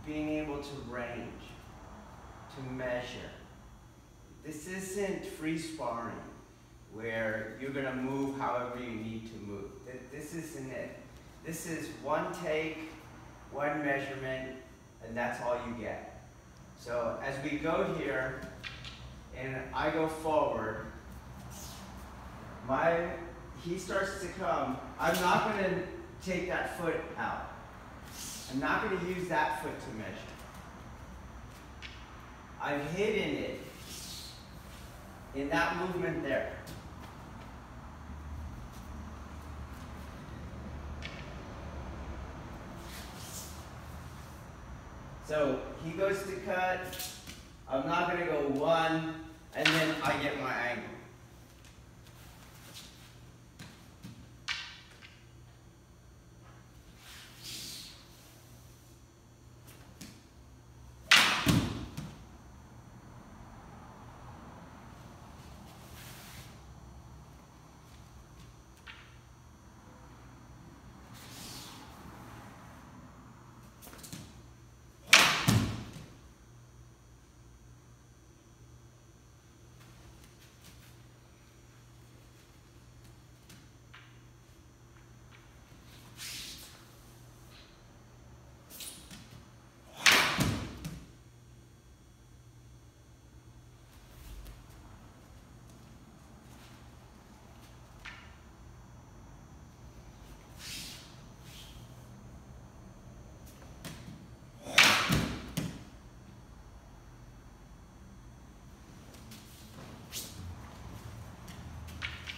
being able to range, to measure. This isn't free sparring where you're going to move however you need to move. This isn't it. This is one take, one measurement, and that's all you get. So as we go here, and I go forward, he starts to come. I'm not going to take that foot out. I'm not going to use that foot to measure. I've hidden it in that movement there. So he goes to cut. I'm not going to go one, and then I get my angle.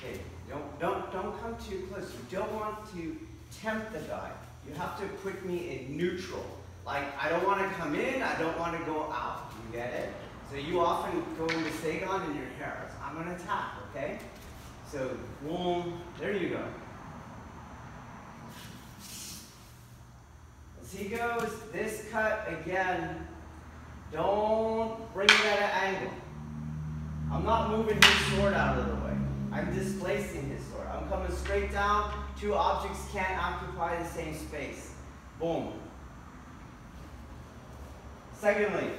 Okay, don't come too close. You don't want to tempt the guy. You have to put me in neutral. Like, I don't want to come in, I don't want to go out. You get it? So you often go into Seigan in your hair. I'm going to attack, okay? So, boom, there you go. As he goes, this cut again, don't bring it at an angle. I'm not moving his sword out of the way. I'm displacing his sword. I'm coming straight down. Two objects can't occupy the same space. Boom. Secondly,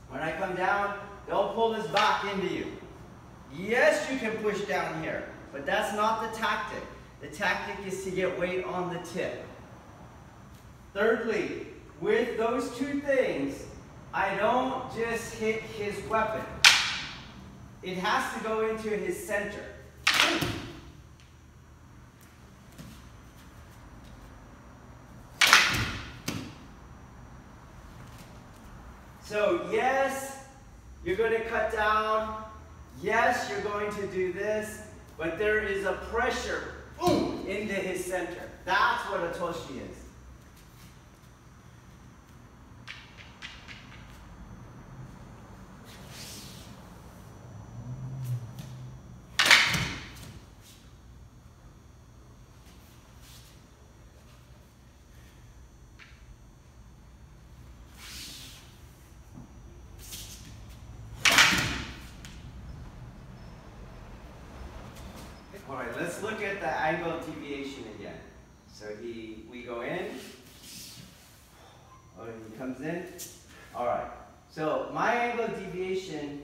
when I come down, don't pull this back into you. Yes, you can push down here, but that's not the tactic. The tactic is to get weight on the tip. Thirdly, with those two things, I don't just hit his weapon. It has to go into his center. So yes, you're going to cut down. Yes, you're going to do this, but there is a pressure, boom, into his center. That's what a toshi is. All right, let's look at the angle of deviation again. So we go in, he comes in. All right, so my angle of deviation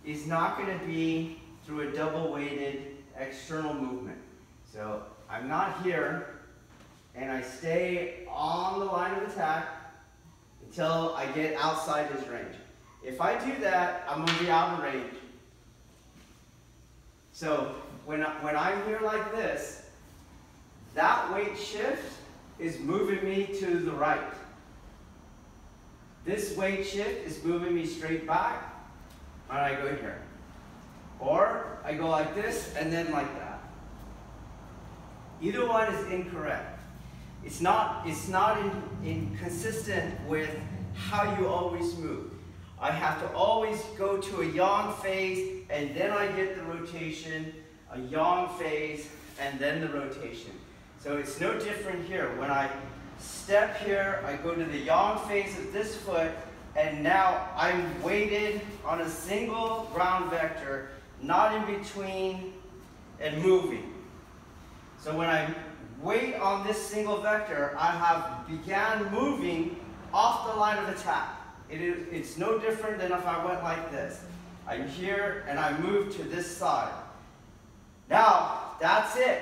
is not going to be through a double weighted external movement. So I'm not here, and I stay on the line of attack until I get outside his range. If I do that, I'm going to be out of range. So when I'm here like this, that weight shift is moving me to the right. This weight shift is moving me straight back, and I go here. Or I go like this and then like that. Either one is incorrect. It's not inconsistent with how you always move. I have to always go to a yang phase, and then I get the rotation, a yang phase, and then the rotation. So it's no different here. When I step here, I go to the yang phase of this foot, and now I'm weighted on a single ground vector, not in between and moving. So when I wait on this single vector, I have began moving off the line of attack. It's no different than if I went like this. I'm here and I move to this side. Now, that's it.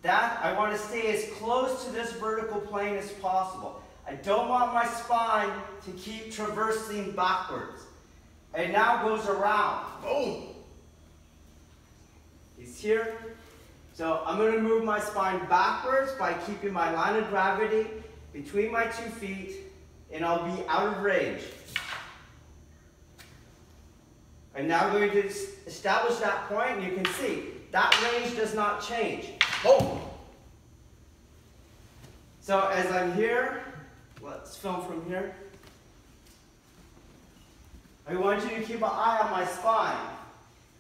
I want to stay as close to this vertical plane as possible. I don't want my spine to keep traversing backwards. It now goes around. Boom. He's here. So I'm going to move my spine backwards by keeping my line of gravity between my 2 feet, and I'll be out of range. I'm now going to establish that point, and you can see that range does not change. Boom! So as I'm here, let's film from here. I want you to keep an eye on my spine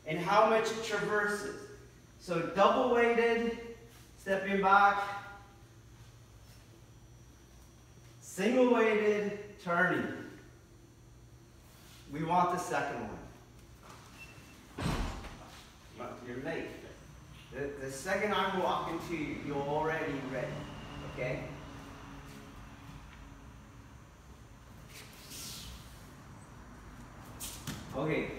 and how much it traverses. So double weighted, stepping back, single weighted, turning. We want the second one. You're late. The second I'm walking to you, you're already ready, okay? Okay.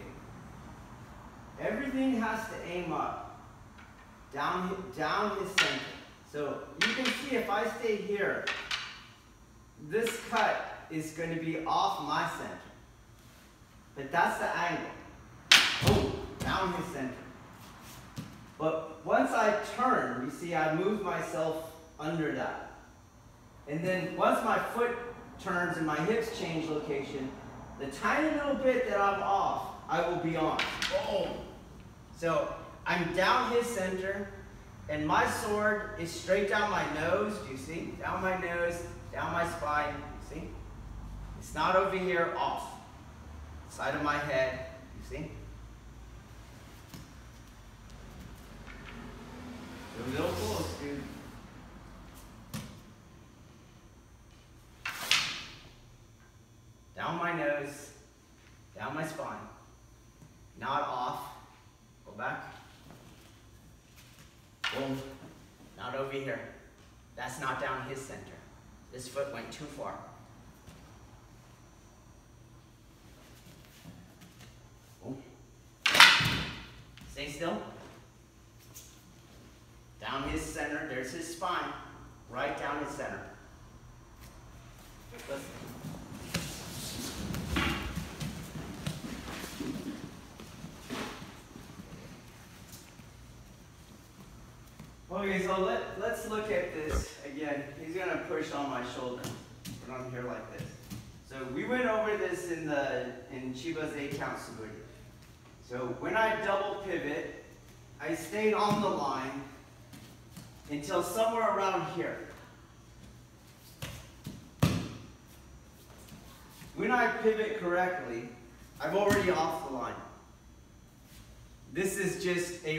Everything has to aim up, down his center. So you can see if I stay here, this cut is going to be off my center. But that's the angle. Boom, down his center. But once I turn, you see I move myself under that. And then once my foot turns and my hips change location, the tiny little bit that I'm off, I will be on. Boom. So I'm down his center, and my sword is straight down my nose. Do you see? Down my nose, down my spine. You see? It's not over here off. Side of my head. You see? You're a little close, dude. Down my nose, down my spine. Not off. Go back. Boom. Not over here. That's not down his center. This foot went too far. Boom. Stay still. Down his center. There's his spine. Right down his center. Just listen. Okay, so let's look at this again. He's going to push on my shoulder when I'm here like this. So we went over this in Chiba's 8-count suburi. So when I double pivot, I stayed on the line until somewhere around here. When I pivot correctly, I'm already off the line. This is just a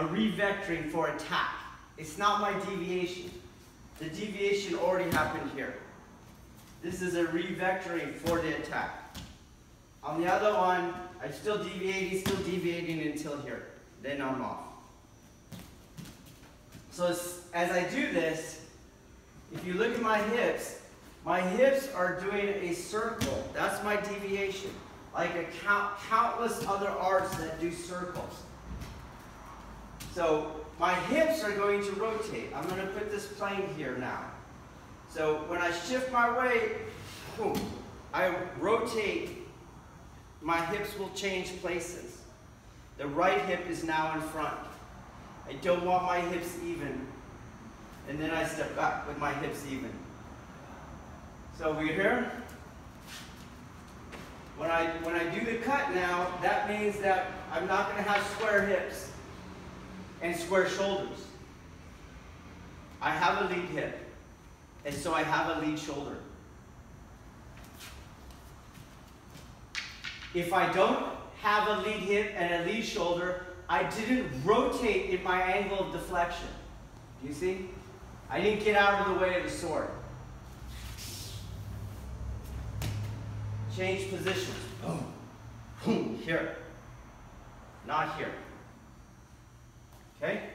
re-vectoring for attack. It's not my deviation. The deviation already happened here. This is a re-vectoring for the attack. On the other one, I'm still deviating until here. Then I'm off. So as I do this, if you look at my hips are doing a circle. That's my deviation. Like countless other arts that do circles. So my hips are going to rotate. I'm going to put this plane here now. So when I shift my weight, boom, I rotate, my hips will change places. The right hip is now in front. I don't want my hips even. And then I step back with my hips even. So over here, when I do the cut now, that means that I'm not going to have square hips and square shoulders. I have a lead hip, and so I have a lead shoulder. If I don't have a lead hip and a lead shoulder, I didn't rotate in my angle of deflection. Do you see? I didn't get out of the way of the sword. Change positions. Boom. Boom. Here. Not here. Okay?